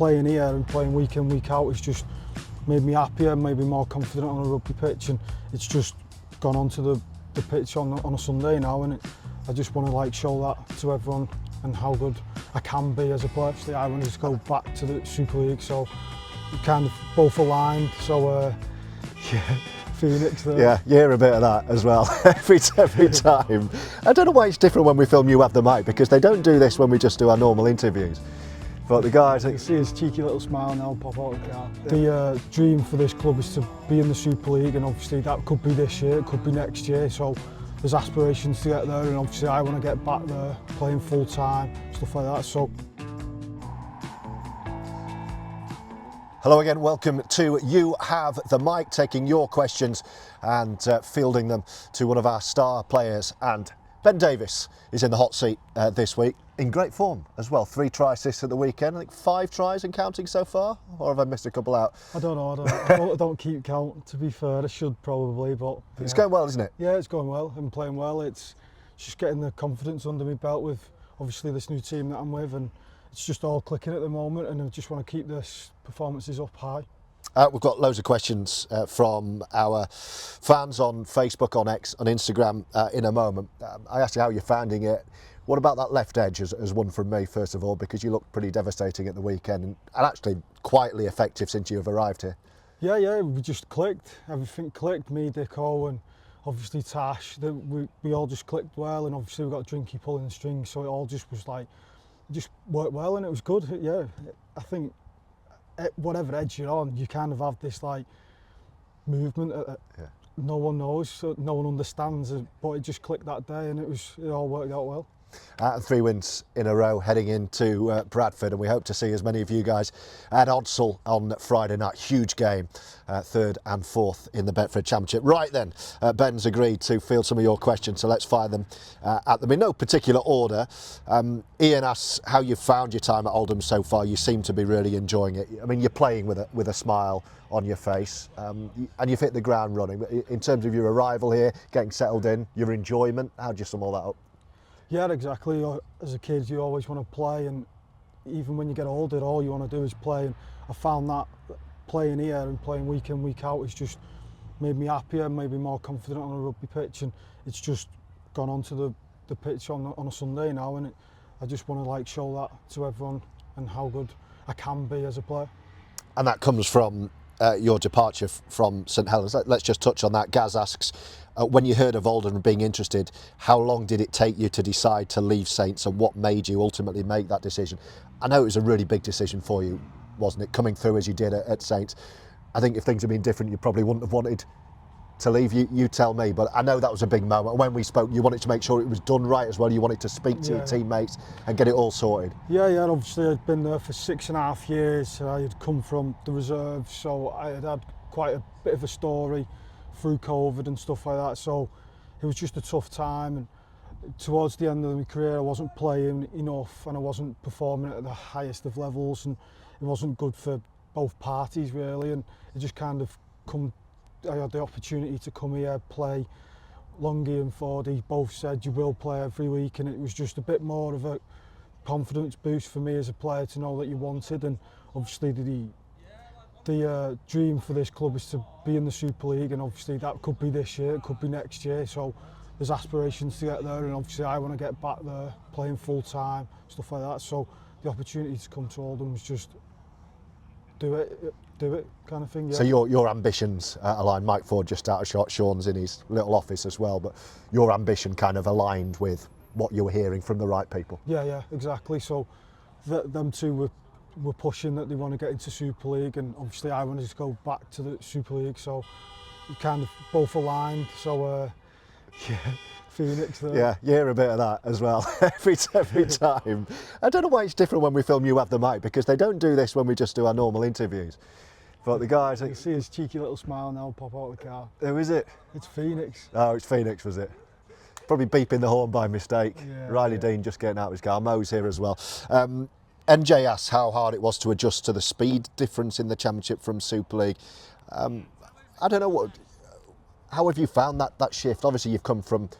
playing here and playing week in, week out has just made me happier, made me more confident on a rugby pitch, and it's just gone onto the pitch on a Sunday now, and I just want to like show that to everyone and how good I can be as a player. So I want to just go back to the Super League, so we kind of both aligned. So yeah, Phoenix there. Yeah, you hear a bit of that as well every time. I don't know why it's different when we film You Have the Mic, because they don't do this when we just do our normal interviews. But the guys... You can see his cheeky little smile now pop out of the car. The dream for this club is to be in the Super League, and obviously that could be this year, it could be next year, so there's aspirations to get there, and obviously I want to get back there, playing full time, stuff like that. So. Hello again, welcome to You Have the Mic, taking your questions and fielding them to one of our star players. And Ben Davies is in the hot seat this week, in great form as well. 3 try assists at the weekend, I think 5 tries and counting so far, or have I missed a couple out? I don't know, I don't keep count, to be fair. I should probably, but... Yeah. It's going well, isn't it? Yeah, it's going well. I'm playing well. It's just getting the confidence under my belt with obviously this new team that I'm with, and it's just all clicking at the moment, and I just want to keep this performances up high. We've got loads of questions from our fans on Facebook, on X, on Instagram in a moment. I asked you how you're finding it. What about that left edge as one from me, first of all, because you looked pretty devastating at the weekend and actually quietly effective since you've arrived here. Yeah, we just clicked. Everything clicked, me, Dicko, and obviously Tash. We all just clicked well, and obviously we got Drinky pulling the strings, so it all just was like, just worked well, and it was good. Yeah, I think whatever edge you're on, you kind of have this like movement that no one knows, so no one understands, but it just clicked that day, and it all worked out well. 3 wins in a row heading into Bradford, and we hope to see as many of you guys at Odsal on Friday night. Huge game, 3rd and 4th in the Betfred Championship. Right then, Ben's agreed to field some of your questions, so let's fire them at them in no particular order. Ian asks how you found your time at Oldham so far. You seem to be really enjoying it. I mean, you're playing with a smile on your face, and you've hit the ground running. In terms of your arrival here, getting settled in, your enjoyment, how do you sum all that up? Yeah, exactly. As a kid, you always want to play, and even when you get older, all you want to do is play. And I found that playing here and playing week in, week out has just made me happier, made me more confident on a rugby pitch, and it's just gone onto the pitch on a Sunday now, and I just want to like show that to everyone and how good I can be as a player. And that comes from your departure from St Helens. Let's just touch on that. Gaz asks, when you heard of Oldham being interested, how long did it take you to decide to leave Saints, and what made you ultimately make that decision? I know it was a really big decision for you, wasn't it, coming through as you did at Saints? I think if things had been different, you probably wouldn't have wanted to leave. You tell me, but I know that was a big moment. When we spoke, you wanted to make sure it was done right as well. You wanted to speak to your teammates and get it all sorted. Yeah, obviously I'd been there for 6.5 years. I had come from the reserves, so I had quite a bit of a story through COVID and stuff like that, so it was just a tough time, and towards the end of my career I wasn't playing enough and I wasn't performing at the highest of levels, and it wasn't good for both parties really, and it just kind of I had the opportunity to come here, play. Longy and Fordy both said you will play every week, and it was just a bit more of a confidence boost for me as a player to know that you wanted, and obviously the dream for this club is to be in the Super League, and obviously that could be this year, it could be next year, so there's aspirations to get there, and obviously I want to get back there, playing full time, stuff like that, so the opportunity to come to Oldham was just do it kind of thing. Yeah. So your ambitions aligned. Mike Ford just out of shot, Sean's in his little office as well, but your ambition kind of aligned with what you were hearing from the right people. Yeah, exactly, so them two were pushing that they want to get into Super League, and obviously I wanted to go back to the Super League, so we kind of both aligned, so yeah, Phoenix there. Yeah, you hear a bit of that as well every time. I don't know why it's different when we film You Have the Mic, because they don't do this when we just do our normal interviews. But the guys... You can see his cheeky little smile now pop out of the car. Who is it? It's Phoenix. Oh, it's Phoenix, was it? Probably beeping the horn by mistake. Yeah, Riley Dean just getting out of his car. Mo's here as well. NJ asks how hard it was to adjust to the speed difference in the Championship from Super League. I don't know, how have you found that shift? Obviously you've come from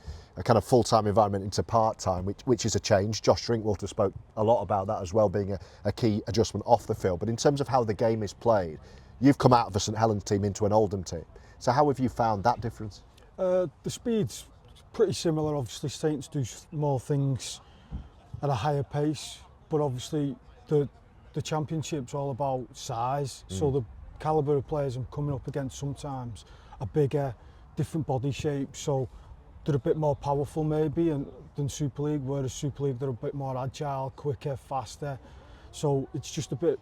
a kind of full-time environment into part-time, which is a change. Josh Drinkwater spoke a lot about that as well, being a key adjustment off the field. But in terms of how the game is played, you've come out of a St Helens team into an Oldham team. So how have you found that difference? The speed's pretty similar. Obviously, Saints do more things at a higher pace, but obviously the Championship's all about size. So the calibre of players I'm coming up against sometimes are bigger, different body shapes, so they're a bit more powerful maybe than Super League, whereas Super League they're a bit more agile, quicker, faster. So it's just a bit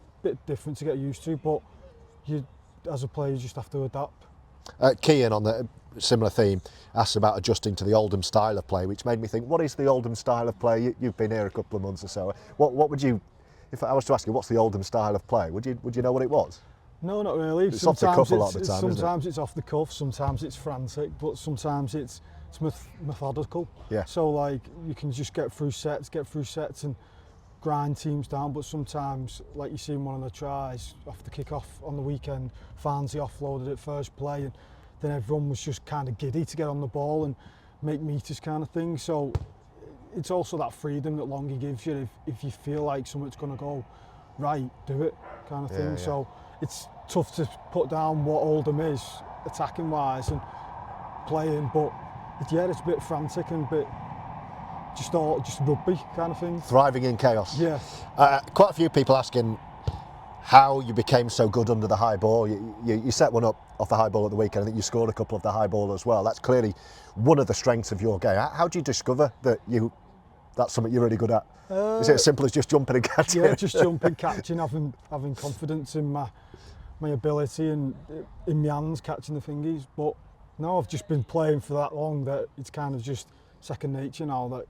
different to get used to, but you, as a player, you just have to adapt. Kean, on the similar theme, asked about adjusting to the Oldham style of play, which made me think, what is the Oldham style of play? You've been here a couple of months or so. What would you, if I was to ask you, what's the Oldham style of play? Would you know what it was? No, not really. It's off the cuff a lot of the time, sometimes it's off the cuff, sometimes it's frantic, but sometimes it's methodical. Yeah. So like you can just get through sets and grind teams down, but sometimes, like you see in one of the tries off the kick-off on the weekend, Farnsey offloaded it first play, and then everyone was just kind of giddy to get on the ball and make meters kind of thing. So it's also that freedom that Longy gives you. If you feel like something's going to go right, do it kind of thing. Yeah. So it's tough to put down what Oldham is attacking wise and playing, but yeah, it's a bit frantic and a bit just rugby kind of thing. Thriving in chaos. Yeah. Quite a few people asking how you became so good under the high ball. You set one up off the high ball at the weekend. I think you scored a couple of the high ball as well. That's clearly one of the strengths of your game. How do you discover that that's something you're really good at? Is it as simple as just jumping and catching? Yeah, just jumping, catching, having confidence in my ability and in my hands catching the thingies. But no, I've just been playing for that long that it's kind of just second nature now, that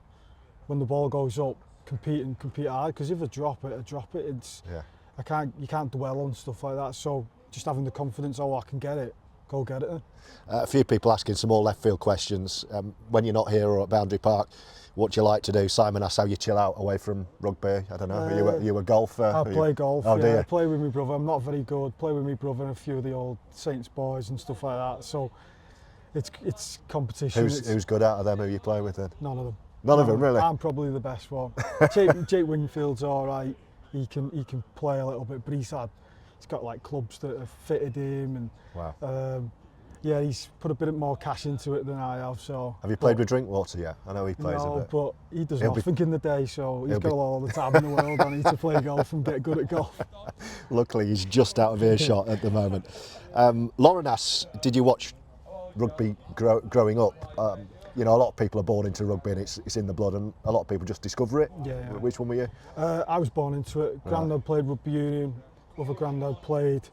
when the ball goes up, compete hard, because if I drop it, it's you can't dwell on stuff like that. So just having the confidence, I can get it, go get it then. A few people asking some more left field questions. When you're not here or at Boundary Park, what do you like to do? Simon asks how you chill out away from rugby. I don't know, are you a golfer? I play golf, oh, I play with my brother. I'm not very good, play with my brother and a few of the old Saints boys and stuff like that. So it's competition. Who's good out of them? Who you play with then? None of them. None of them, really? I'm probably the best one. Jake Wingfield's all right. He can play a little bit, but he's got like clubs that have fitted him, and wow. Yeah, he's put a bit more cash into it than I have. So have you played with Drinkwater yet? I know he plays a bit. But he does nothing in the day, so he's got all the time in the world. I need to play golf and get good at golf. Luckily, he's just out of earshot at the moment. Lauren asks, did you watch rugby growing up? You know, a lot of people are born into rugby and it's in the blood, and a lot of people just discover it. Yeah. Which one were you? I was born into it. Grandad played rugby union. Other granddad played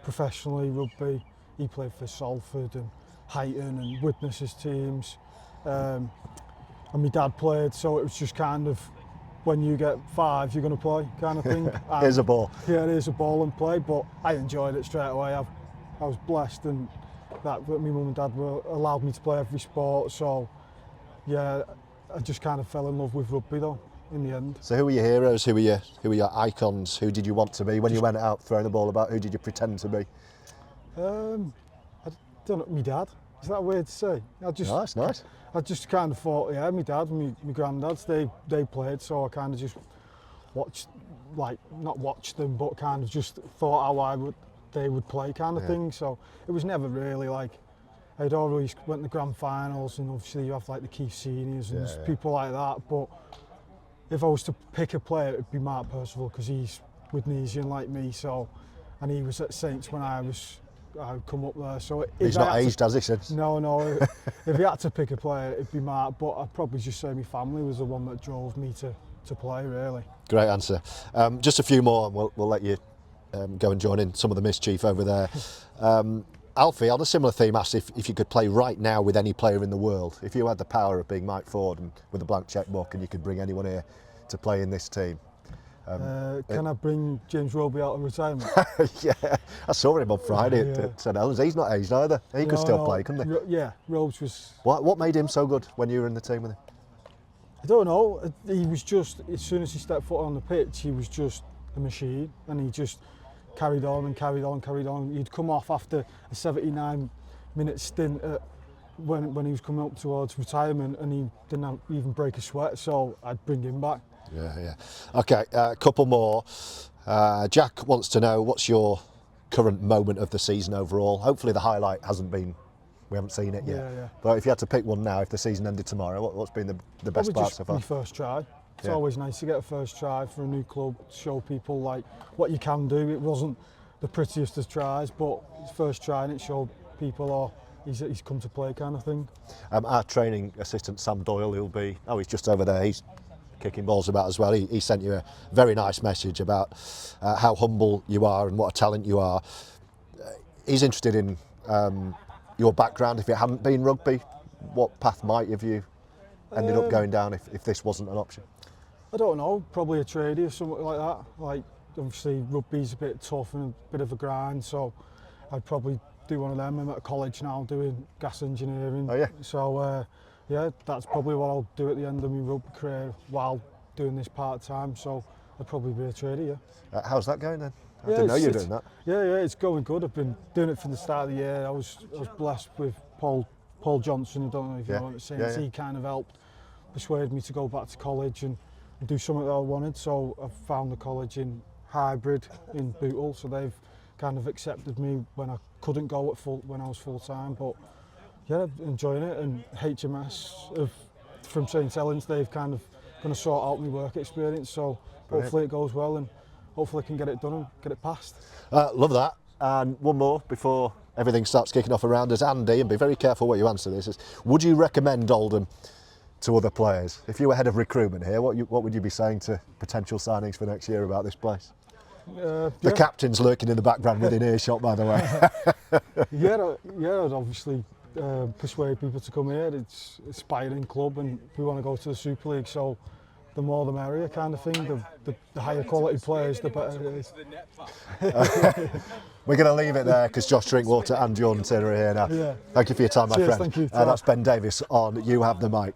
professionally rugby. He played for Salford and Huyton and Witnesses teams. And my dad played, so it was just kind of, when you get 5, you're going to play kind of thing. Here's a ball. Yeah, here's a ball and play, but I enjoyed it straight away. I was blessed and that my mum and dad allowed me to play every sport, so yeah, I just kind of fell in love with rugby though in the end. So who were your heroes? Who were your icons? Who did you want to be when you went out throwing the ball about? Who did you pretend to be? I don't know, my dad. Is that weird to say? Nice. I just kind of thought, yeah, my dad and my granddads, they played, so I kind of just watched, like, not watched them, but kind of just thought how they would play kind of thing. So it was never really like, I'd always went to grand finals, and obviously you have like the Keith Seniors and people like that, but if I was to pick a player, it'd be Mark Percival, because he's Widnesian like me, so, and he was at Saints when I come up there. So he's not aged, has he, since? No. If he had to pick a player, it'd be Mark, but I'd probably just say my family was the one that drove me to play, really. Great answer. Just a few more, and we'll let you go and join in some of the mischief over there. Alfie, on a similar theme, asked if you could play right now with any player in the world. If you had the power of being Mike Ford and with a blank checkbook, and you could bring anyone here to play in this team. Can I bring James Roby out of retirement? Yeah, I saw him on Friday at St Helens. He's not aged either. He could still play, couldn't he? Yeah, Robes was... What made him so good when you were in the team with him? I don't know. He was just, as soon as he stepped foot on the pitch, he was just a machine, and he just carried on. He'd come off after a 79-minute stint at when he was coming up towards retirement and he didn't even break a sweat, so I'd bring him back. Yeah. Okay, a couple more. Jack wants to know, what's your current moment of the season overall? Hopefully the highlight we haven't seen it yet. Yeah. But if you had to pick one now, if the season ended tomorrow, what's been the best part so far? My first try. It's Yeah. always nice to get a first try for a new club, show people like what you can do. It wasn't the prettiest of tries, but his first try and it showed people, he's come to play kind of thing. Our training assistant Sam Doyle, he's just over there, he's kicking balls about as well. He sent you a very nice message about how humble you are and what a talent you are. He's interested in your background. If it hadn't been rugby, what path might have you ended up going down if this wasn't an option? I don't know, probably a tradie or something like that. Like, obviously rugby's a bit tough and a bit of a grind, so I'd probably do one of them. I'm at college now doing gas engineering. Oh yeah. So yeah, that's probably what I'll do at the end of my rugby career while doing this part-time, so I'd probably be a trader, yeah. How's that going then? I didn't know you were doing that. Yeah, it's going good. I've been doing it from the start of the year. I was blessed with Paul Johnson, I don't know if you know what I'm saying. He kind of helped persuade me to go back to college and do something that I wanted, so I've found the college in Hybrid in Bootle, so they've kind of accepted me when I couldn't go when I was full-time, but yeah, enjoying it. And HMS from St Helens, they've kind of going to sort out my work experience, so Brilliant. Hopefully it goes well and hopefully I can get it done and get it passed. Love that. And one more before everything starts kicking off around us, Andy, and be very careful what you answer this, is would you recommend Oldham to other players? If you were head of recruitment here, what would you be saying to potential signings for next year about this place? The captain's lurking in the background within earshot, by the way. I'd obviously persuade people to come here. It's an aspiring club and we want to go to the Super League, so the more the merrier kind of thing. The higher quality players, the better it is. We're going to leave it there because Josh Drinkwater and Jordan Taylor are here now. Yeah. Thank you for your time, my Cheers, friend. thank you. That's Ben Davies on You Have the Mic.